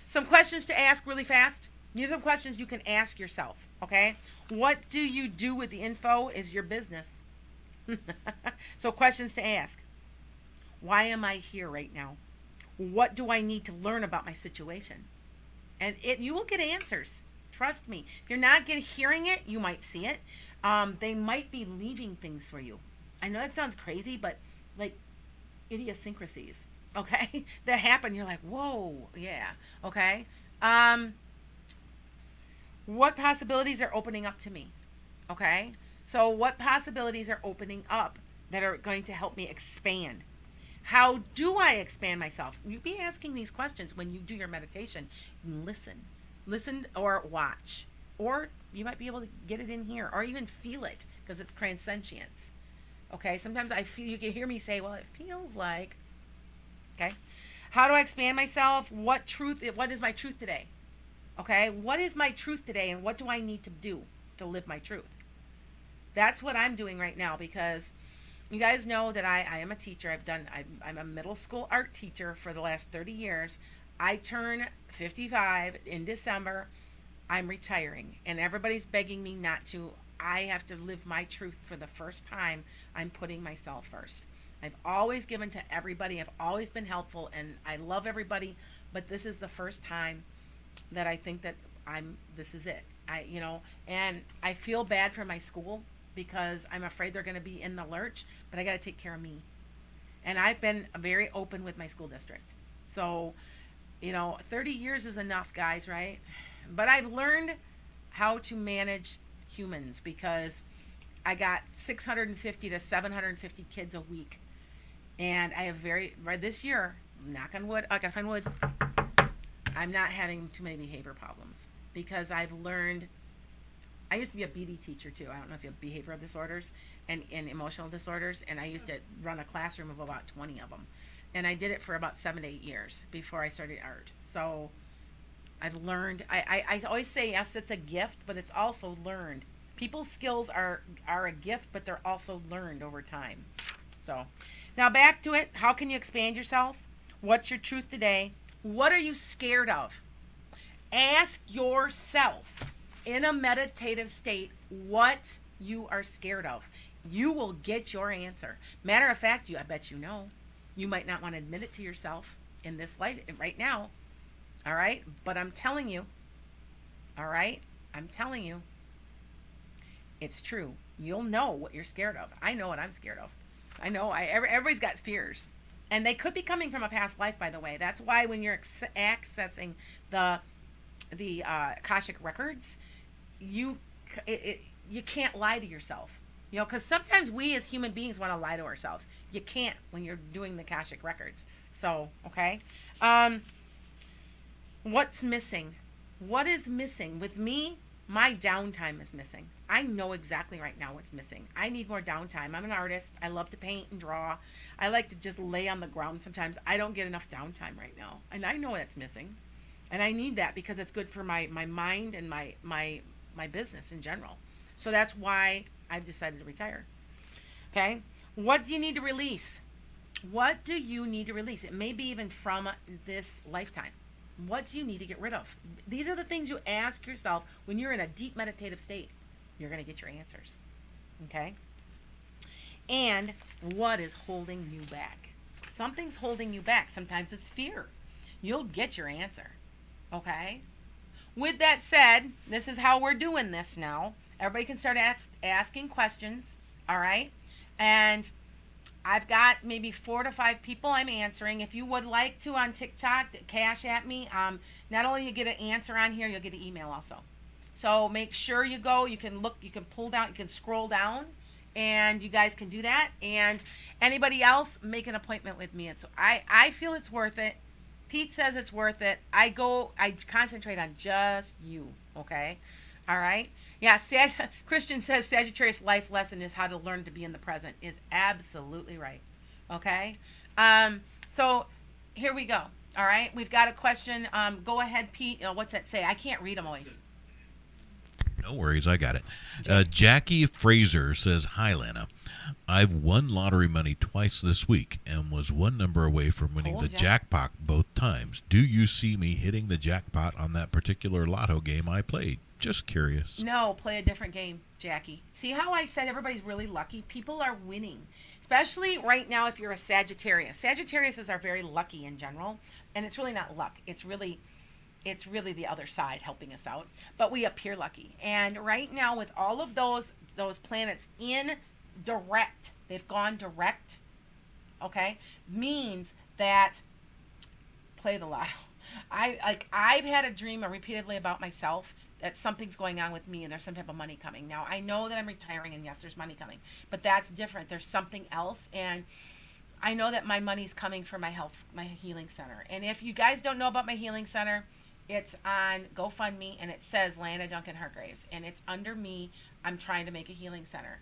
S2: some questions to ask really fast. These are questions you can ask yourself, okay? What do you do with the info is your business. So questions to ask. Why am I here right now? What do I need to learn about my situation? And you will get answers. Trust me. If you're not hearing it, you might see it. They might be leaving things for you. I know that sounds crazy, but like idiosyncrasies, okay, that happen. You're like, whoa, yeah, okay. What possibilities are opening up to me? Okay? So what possibilities are opening up that are going to help me expand? How do I expand myself? You be asking these questions when you do your meditation. Listen or watch. Or you might be able to get it in here or even feel it because it's transcendence. Okay? Sometimes you can hear me say, well, it feels like, okay? How do I expand myself? What is my truth today? Okay, what is my truth today, and what do I need to do to live my truth? That's what I'm doing right now, because you guys know that I am a teacher. I'm a middle school art teacher for the last 30 years. I turn 55 in December. I'm retiring, and everybody's begging me not to. I have to live my truth for the first time. I'm putting myself first. I've always given to everybody. I've always been helpful, and I love everybody. But this is the first time that I think that this is it. And I feel bad for my school because I'm afraid they're going to be in the lurch, but I got to take care of me. And I've been very open with my school district. So, 30 years is enough, guys, right? But I've learned how to manage humans because I got 650 to 750 kids a week. And I have this year, knock on wood, I gotta find wood, I'm not having too many behavior problems because I've learned. I used to be a BD teacher too. I don't know if you have behavioral disorders and emotional disorders, and I used to run a classroom of about 20 of them. And I did it for about 7 to 8 years before I started art. So I've learned. I always say, yes, it's a gift, but it's also learned. People's skills are a gift, but they're also learned over time. So now back to it. How can you expand yourself? What's your truth today? What are you scared of? Ask yourself in a meditative state what you are scared of. You will get your answer. Matter of fact, I bet you know. You might not want to admit it to yourself in this light right now. All right? But I'm telling you. All right? I'm telling you. It's true. You'll know what you're scared of. I know what I'm scared of. I know. Everybody's got fears. And they could be coming from a past life, by the way. That's why when you're accessing the Akashic Records, you can't lie to yourself. Because sometimes we as human beings want to lie to ourselves. You can't when you're doing the Akashic Records. So, okay. What's missing? What is missing? With me, my downtime is missing. I know exactly right now what's missing. I need more downtime. I'm an artist. I love to paint and draw. I like to just lay on the ground sometimes. I don't get enough downtime right now. And I know that's missing. And I need that because it's good for my mind and my business in general. So that's why I've decided to retire. Okay? What do you need to release? What do you need to release? It may be even from this lifetime. What do you need to get rid of? These are the things you ask yourself when you're in a deep meditative state. You're going to get your answers. Okay? And what is holding you back? Something's holding you back. Sometimes it's fear. You'll get your answer. Okay? With that said, this is how we're doing this now. Everybody can start asking questions. All right? And I've got maybe 4 to 5 people I'm answering. If you would like to on TikTok, cash at me. Not only you get an answer on here, you'll get an email also. So make sure you go. You can look. You can pull down. You can scroll down, and you guys can do that. And anybody else, make an appointment with me. I feel it's worth it. Pete says it's worth it. I concentrate on just you. Okay. All right. Yeah. Christian says Sagittarius life lesson is how to learn to be in the present. Is absolutely right. Okay. So here we go. All right. We've got a question. Go ahead, Pete. What's that say? I can't read them always.
S3: No worries, I got it. Jackie Fraser says, "Hi, Lana. I've won lottery money twice this week and was one number away from winning the jackpot both times. Do you see me hitting the jackpot on that particular lotto game I played? Just curious."
S2: No, play a different game, Jackie. See how I said everybody's really lucky? People are winning, especially right now if you're a Sagittarius. Sagittariuses are very lucky in general, and it's really not luck. It's really the other side helping us out, but we appear lucky. And right now with all of those planets in direct, they've gone direct, okay, means that play the lotto. I've had a dream repeatedly about myself that something's going on with me and there's some type of money coming. Now I know that I'm retiring and yes, there's money coming, but that's different. There's something else, and I know that my money's coming from my healing center. And if you guys don't know about my healing center, it's on GoFundMe, and it says Lana Duncan Hargraves, and it's under me. I'm trying to make a healing center.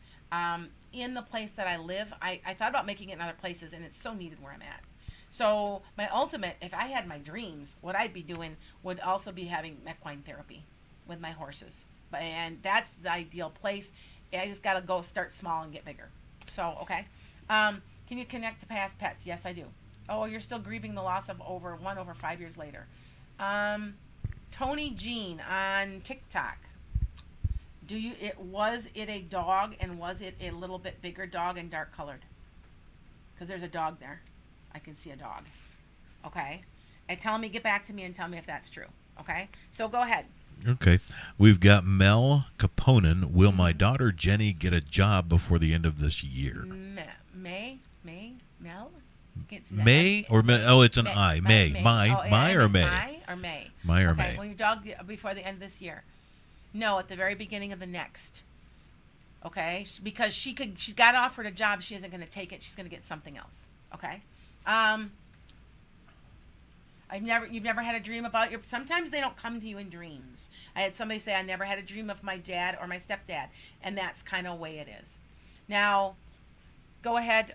S2: In the place that I live, I thought about making it in other places, and it's so needed where I'm at. So my ultimate, if I had my dreams, what I'd be doing would also be having equine therapy with my horses. And that's the ideal place. I just got to go start small and get bigger. So, okay. Can you connect to past pets? Yes, I do. Oh, you're still grieving the loss of over 5 years later. Tony Jean on TikTok. Was it a dog, and was it a little bit bigger dog and dark colored? Because there's a dog there. I can see a dog. Okay. And tell me, get back to me and tell me if that's true. Okay. So go ahead.
S3: Okay. We've got Mel Caponen. Will my daughter Jenny get a job before the end of this year?
S2: Mel?
S3: May or May? Oh, it's an I. May. My or May?
S2: My or May.
S3: My or
S2: okay.
S3: May.
S2: Well, your dog before the end of this year. No, at the very beginning of the next. Okay? Because she got offered a job. She isn't going to take it. She's going to get something else. Okay? You've never had a dream about sometimes they don't come to you in dreams. I had somebody say, I never had a dream of my dad or my stepdad. And that's kind of the way it is. Now, go ahead,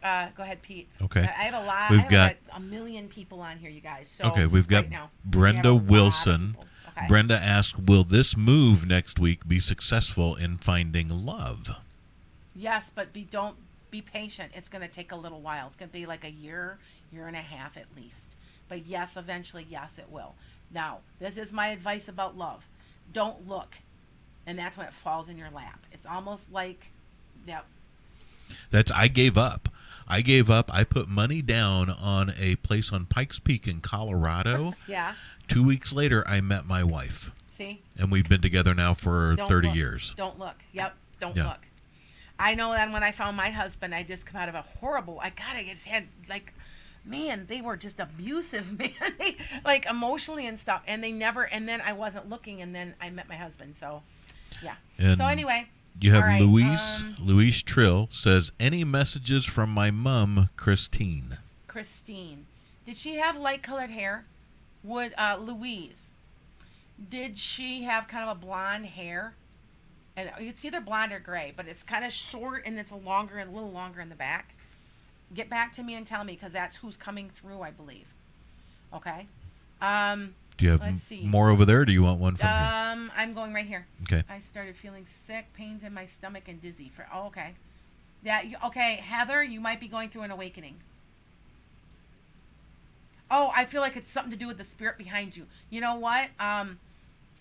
S2: Pete.
S3: Okay.
S2: I have a lot.
S3: We've got
S2: a million people on here, you guys. So
S3: okay, we've got
S2: right now,
S3: Brenda Wilson.
S2: Okay.
S3: Brenda asked, will this move next week be successful in finding love?
S2: Yes, but don't be patient. It's going to take a little while. It's going to be like a year and a half at least. But yes, eventually, yes, it will. Now, this is my advice about love. Don't look. And that's when it falls in your lap. It's almost like,
S3: I gave up. I put money down on a place on Pikes Peak in Colorado.
S2: Yeah.
S3: 2 weeks later, I met my wife.
S2: See?
S3: And we've been together now for 30
S2: look.
S3: years.
S2: Don't look. Yep. Don't look. I know that when I found my husband, I just come out of a horrible, I just had man, they were just abusive, man. Like emotionally and stuff. And then I wasn't looking, and then I met my husband. So, yeah.
S3: And
S2: so anyway.
S3: You have
S2: right,
S3: Louise Trill says, any messages from my mom, Christine?
S2: Christine. Did she have light-colored hair? Louise. Did she have kind of a blonde hair? And it's either blonde or gray, but it's kind of short and it's a little longer in the back. Get back to me and tell me, because that's who's coming through, I believe. Okay.
S3: Do you have more over there, or do you want one from here?
S2: I'm going right here.
S3: Okay.
S2: I started feeling sick, pains in my stomach, and dizzy. Okay. Okay, Heather, you might be going through an awakening. Oh, I feel like it's something to do with the spirit behind you. You know what?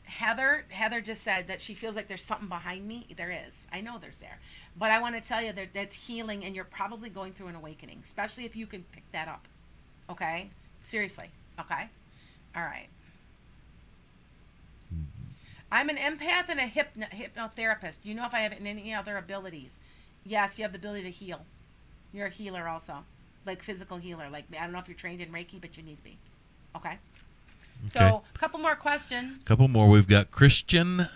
S2: Heather just said that she feels like there's something behind me. There is. I know there's there. But I want to tell you that that's healing, and you're probably going through an awakening, especially if you can pick that up. Okay? Seriously. Okay? All right. I'm an empath and a hypnotherapist. Do you know if I have any other abilities? Yes, you have the ability to heal. You're a healer also. Like physical healer. Like, I don't know if you're trained in Reiki, but you need to be. Okay? So, a couple more questions.
S3: Couple more. We've got Christian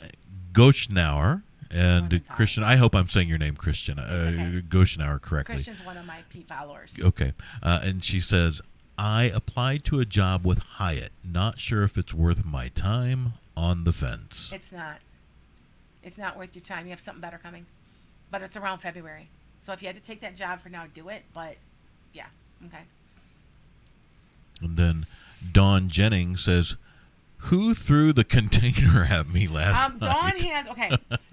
S3: Goshnauer. And Christian, I hope I'm saying your name, Christian, Goshnauer, correctly.
S2: Christian's one of my followers.
S3: Okay. And she says, I applied to a job with Hyatt. Not sure if it's worth my time. On the fence.
S2: It's not. It's not worth your time. You have something better coming. But it's around February. So if you had to take that job for now, do it. But, yeah. Okay.
S3: And then Dawn Jennings says, who threw the container at me last night?
S2: Dawn has, okay.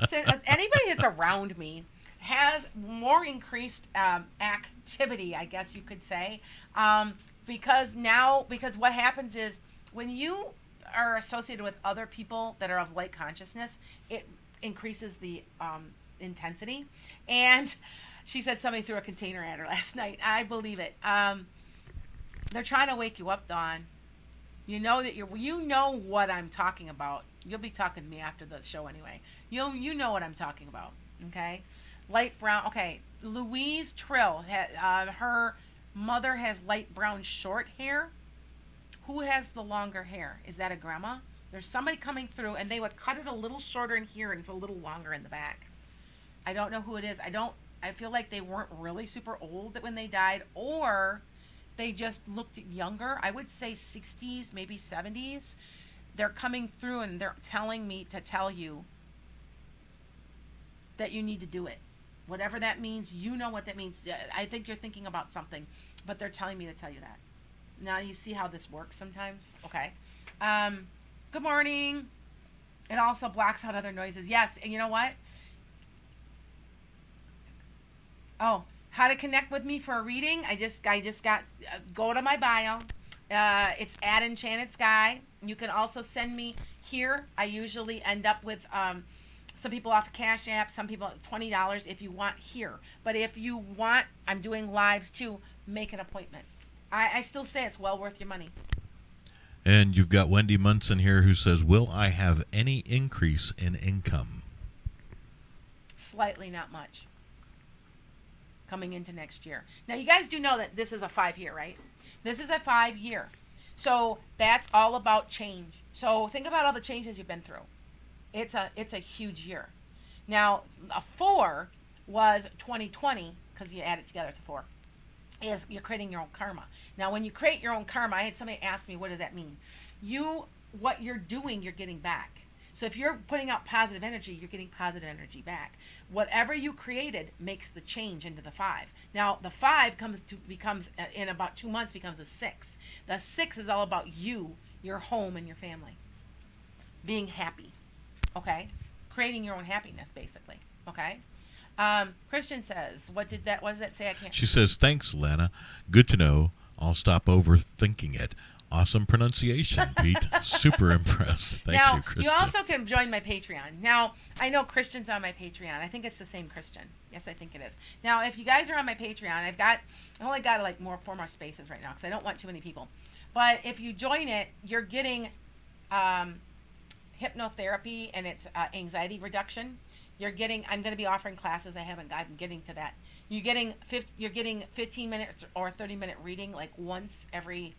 S2: So anybody that's around me has more increased activity, I guess you could say. Because what happens is when you are associated with other people that are of light consciousness, it increases the intensity. And she said somebody threw a container at her last night. I believe it. They're trying to wake you up, Dawn. You know that you know what I'm talking about. You'll be talking to me after the show anyway. You know what I'm talking about. Okay, light brown. Okay, Louise Trill. Her mother has light brown short hair. Who has the longer hair? Is that a grandma? There's somebody coming through, and they would cut it a little shorter in here and it's a little longer in the back. I don't know who it is. I feel like they weren't really super old when they died, or they just looked younger. I would say 60s, maybe 70s. They're coming through, and they're telling me to tell you that you need to do it. Whatever that means, you know what that means. I think you're thinking about something, but they're telling me to tell you that. Now you see how this works sometimes? Okay. Good morning. It also blocks out other noises. Yes, and you know what? Oh, how to connect with me for a reading? I just got, go to my bio. It's at Enchanted Sky. You can also send me here. I usually end up with some people off of Cash App, some people $20 if you want here. But if you want, I'm doing lives too. Make an appointment. I still say it's well worth your money.
S3: And you've got Wendy Munson here who says, will I have any increase in income?
S2: Slightly, not much. Coming into next year. Now, you guys do know that this is a 5-year, right? This is a 5-year. So that's all about change. So think about all the changes you've been through. It's a huge year. Now, a 4 was 2020, because you add it together, it's a 4. Is you're creating your own karma. Now, when you create your own karma, I had somebody ask me, what does that mean? What you're doing, you're getting back. So if you're putting out positive energy, you're getting positive energy back. Whatever you created makes the change into the 5. Now, the 5 becomes in about 2 months becomes a 6. The 6 is all about you, your home, and your family. Being happy. Okay? Creating your own happiness, basically. Okay? Christian says, what does that say? I can't.
S3: She says, thanks, Lana. Good to know. I'll stop overthinking it. Awesome pronunciation, Pete. Super impressed. Thank you, Christian.
S2: You also can join my Patreon. Now, I know Christian's on my Patreon. I think it's the same Christian. Yes, I think it is. Now, if you guys are on my Patreon, I only got like 4 more spaces right now because I don't want too many people. But if you join it, you're getting hypnotherapy and it's anxiety reduction. I'm going to be offering classes. I'm getting to that. You're getting 15 minutes or 30-minute reading like once every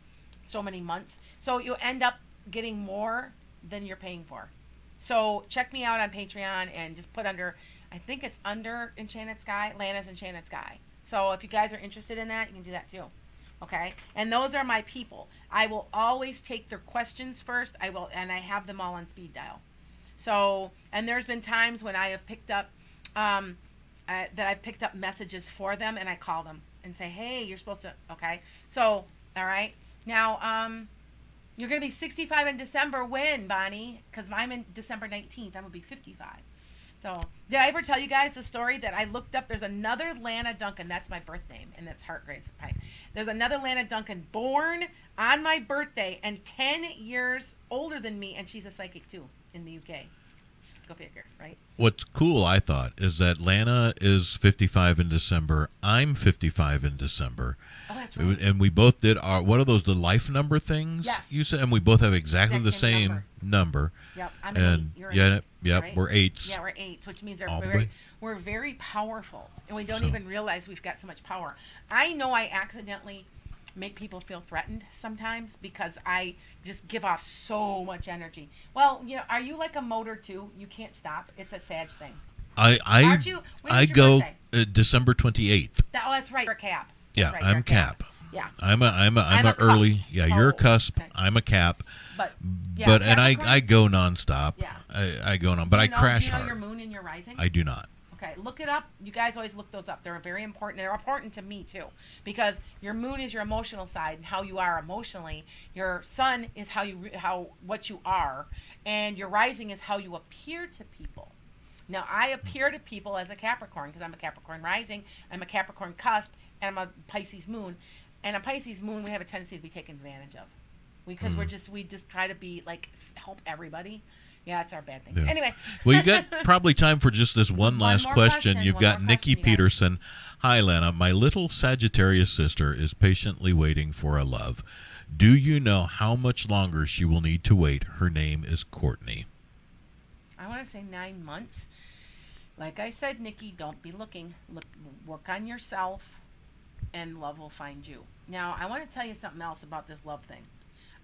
S2: so many months. So you end up getting more than you're paying for. So check me out on Patreon and just put under, I think it's under Enchanted Sky, Lana's Enchanted Sky. So if you guys are interested in that, you can do that too. Okay? And those are my people. I will always take their questions first. And I have them all on speed dial. So, and there's been times when I have picked up, that I've picked up messages for them and I call them and say, hey, you're supposed to, okay? So, all right. Now, you're going to be 65 in December. When, Bonnie? Because I'm in December 19th. I'm going to be 55. So, did I ever tell you guys the story that I looked up? There's another Lana Duncan. That's my birth name, and that's Heartgrace. Right? There's another Lana Duncan born on my birthday and 10 years older than me, and she's a psychic too in the UK. Go figure, right?
S3: What's cool, I thought, is that Lana is 55 in December. I'm 55 in December.
S2: Oh, that's right.
S3: And we both did our, what are those, the life number things?
S2: Yes.
S3: You said, and we both have exactly the same number.
S2: Yep. I'm an 8. You're an 8.
S3: Yep.
S2: Right?
S3: We're 8s.
S2: Yeah, we're 8s, which means we're very powerful. And we don't even realize we've got so much power. I know I accidentally make people feel threatened sometimes because I just give off so much energy. Well, are you like a motor too? You can't stop. It's a Sag thing.
S3: I go December 28th.
S2: That's right. You're a Cap.
S3: Yeah,
S2: right,
S3: I'm Cap.
S2: Yeah.
S3: I'm a early. Yeah, you're a cusp.
S2: Okay.
S3: I'm a Cap.
S2: But
S3: I go nonstop.
S2: Yeah.
S3: I go on, but I crash hard.
S2: Do you know your moon and your rising?
S3: I do not.
S2: Okay, look it up. You guys always look those up. They're very important. They're important to me too, because your moon is your emotional side and how you are emotionally. Your sun is what you are, and your rising is how you appear to people. Now, I appear to people as a Capricorn because I'm a Capricorn rising, I'm a Capricorn cusp, and I'm a Pisces moon. And a Pisces moon, we have a tendency to be taken advantage of because we just try to be like help everybody. Yeah, it's our bad thing. Yeah. Anyway.
S3: Well, you got probably time for just this one last question. You've got Nikki Peterson. Hi, Lana. My little Sagittarius sister is patiently waiting for a love. Do you know how much longer she will need to wait? Her name is Courtney.
S2: I want to say 9 months. Like I said, Nikki, don't be looking. Work on yourself, and love will find you. Now, I want to tell you something else about this love thing.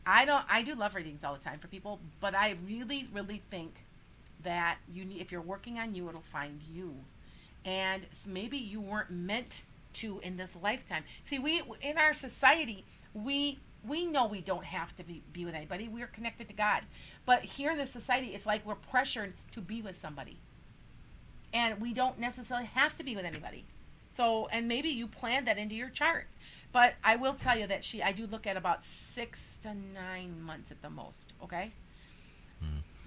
S2: I do love readings all the time for people, but I really, really think that if you're working on you, it'll find you. And maybe you weren't meant to in this lifetime. See, in our society, we know we don't have to be with anybody. We're connected to God. But here in this society, it's like we're pressured to be with somebody. And we don't necessarily have to be with anybody. So, and maybe you planned that into your chart. But I will tell you that I do look at about 6 to 9 months at the most. Okay.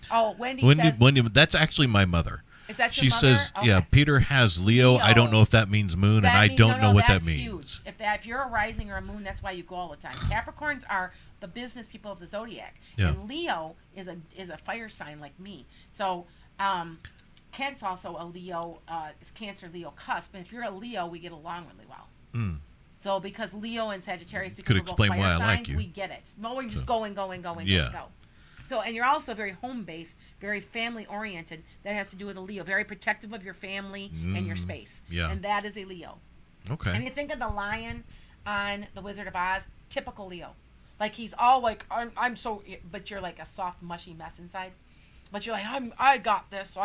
S2: Oh, Wendy says.
S3: That's actually my mother.
S2: Is that your
S3: She
S2: mother?
S3: says,
S2: Okay.
S3: yeah, Peter has Leo. I don't know if that means moon, and I don't know what that means.
S2: Huge. If you're a rising or a moon, that's why you go all the time. Capricorns are the business people of the zodiac, and Leo is a fire sign like me. So Kent's also a Leo. It's Cancer Leo cusp, and if you're a Leo, we get along really well.
S3: Mm.
S2: So because Leo and Sagittarius, because
S3: Could
S2: we're both
S3: explain
S2: fire
S3: why I
S2: signs,
S3: like you.
S2: we get it. Well, we're just going, go. So, and you're also very home-based, very family-oriented. That has to do with a Leo. Very protective of your family and your space.
S3: Yeah.
S2: And that is a Leo.
S3: Okay.
S2: And you think of the lion on The Wizard of Oz, typical Leo. Like, he's all like, I'm so, but you're like a soft, mushy mess inside. But you're like, I got this,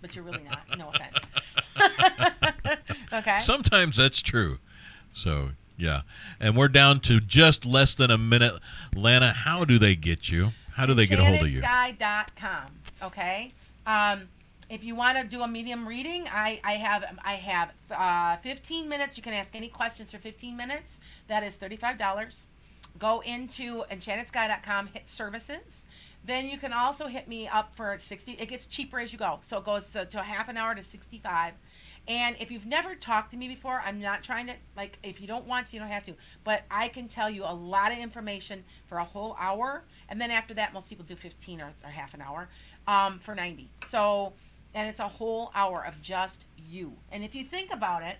S2: but you're really not. No offense. Okay?
S3: Sometimes that's true. So, yeah. And we're down to just less than a minute. Lana, how do they get you? How do they get a hold of you?
S2: EnchantedSkye.com. Okay? If you want to do a medium reading, I have 15 minutes. You can ask any questions for 15 minutes. That is $35. Go into EnchantedSkye.com, hit services. Then you can also hit me up for 60. It gets cheaper as you go. So it goes to a half an hour to 65. And if you've never talked to me before, I'm not trying to, like, if you don't want to, you don't have to. But I can tell you a lot of information for a whole hour. And then after that, most people do 15 or half an hour for 90. So, and it's a whole hour of just you. And if you think about it,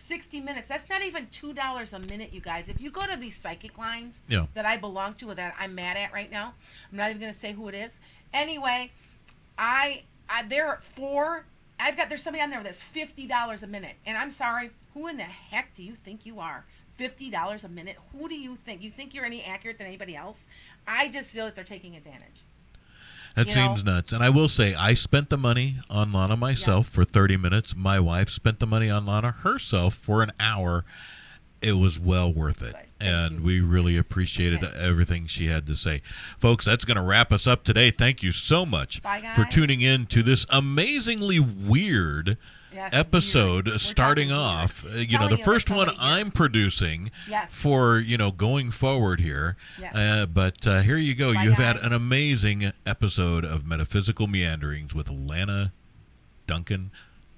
S2: 60 minutes, that's not even $2 a minute, you guys. If you go to these psychic lines that I belong to, that I'm mad at right now, I'm not even going to say who it is. Anyway, there's somebody on there that's $50 a minute. And I'm sorry, who in the heck do you think you are? $50 a minute? Who do you think? You think you're any accurate than anybody else? I just feel that they're taking advantage.
S3: That seems nuts. And I will say, I spent the money on Lana myself for 30 minutes. My wife spent the money on Lana herself for an hour. It was well worth it. And we really appreciated everything she had to say. Folks, that's going to wrap us up today. Thank you so much for tuning in to this amazingly weird episode starting off. The first one I'm producing for, going forward here. But here you go. You've had an amazing episode of Metaphysical Meanderings with Lana Duncan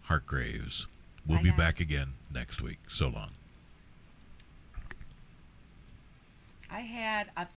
S3: Hartgraves. We'll be back again next week. So long.
S2: I had a